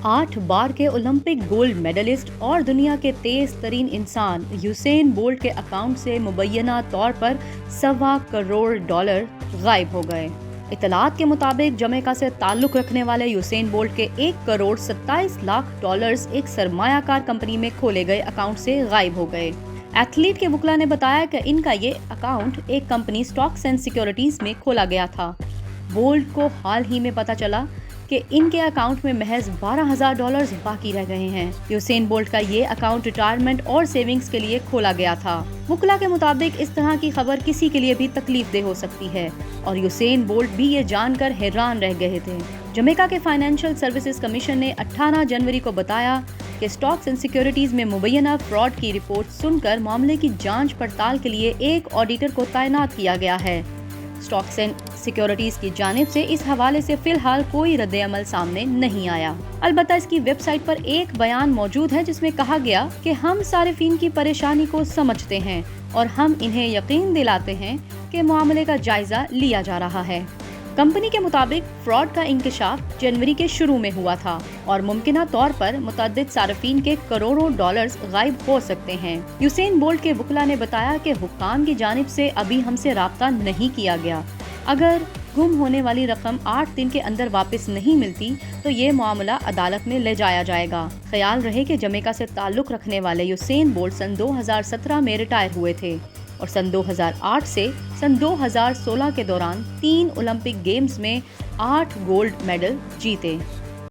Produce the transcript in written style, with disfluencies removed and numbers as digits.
8 बार के Olympic gold medallist और दुनिया के तेज तरीन इंसान यूसेन बोल्ट के अकाउंट से मुबैना तौर पर $1.25 करोड़ गायब हो गए। इतलात के मुताबिक जमैका से ताल्लुक रखने वाले यूसेन बोल्ट के $1.27 करोड़ एक सरमायाकार कंपनी में खोले गए अकाउंट से गायब हो गए। एथलीट के वकला ने बताया कि इनका ये अकाउंट एक कंपनी स्टॉक्स एंड सिक्योरिटीज में खोला गया था। बोल्ट को हाल ही में पता चला कि इनके अकाउंट में महज $12,000 बाकी रह गए हैं। यूसेन बोल्ट का ये अकाउंट रिटायरमेंट और सेविंग्स के लिए खोला गया था। वकला के मुताबिक इस तरह की खबर किसी के लिए भी तकलीफ दे हो सकती है और यूसेन बोल्ट भी ये जानकर हैरान रह गए थे। जमैका के फाइनेंशियल सर्विसेज कमीशन ने 18 जनवरी को बताया कि स्टॉक्स एंड सिक्योरिटीज में मुबैना फ्रॉड की रिपोर्ट सुनकर मामले की जांच पड़ताल के लिए एक ऑडिटर को तैनात किया गया है। स्टॉक्स एंड सिक्योरिटीज की जानिब से इस हवाले से फिलहाल कोई रद्द-ए-अमल सामने नहीं आया। अलबत्ता इसकी वेबसाइट पर एक बयान मौजूद है जिसमें कहा गया कि हम सारिफीन की परेशानी को समझते हैं और हम इन्हें यकीन दिलाते हैं कि मामले का जायजा लिया जा रहा है। कंपनी के मुताबिक फ्रॉड का इंकशाफ जनवरी के शुरू में हुआ था और मुमकिना तौर पर मुतअद्दिद सार्फिन के करोड़ों डॉलर्स गायब हो सकते हैं। यूसेन बोल्ट के वकला ने बताया कि हुक्काम की जानिब से अभी हमसे राब्ता नहीं किया गया। अगर गुम होने वाली रकम 8 दिन के अंदर वापस नहीं मिलती तो ये मामला अदालत में ले जाया जाएगा। ख्याल रहे कि जमैका से ताल्लुक रखने वाले यूसेन बोल्ट सन 2017 में रिटायर हुए थे और सन 2008 से सन 2016 के दौरान 3 ओलंपिक गेम्स में 8 गोल्ड मेडल जीते।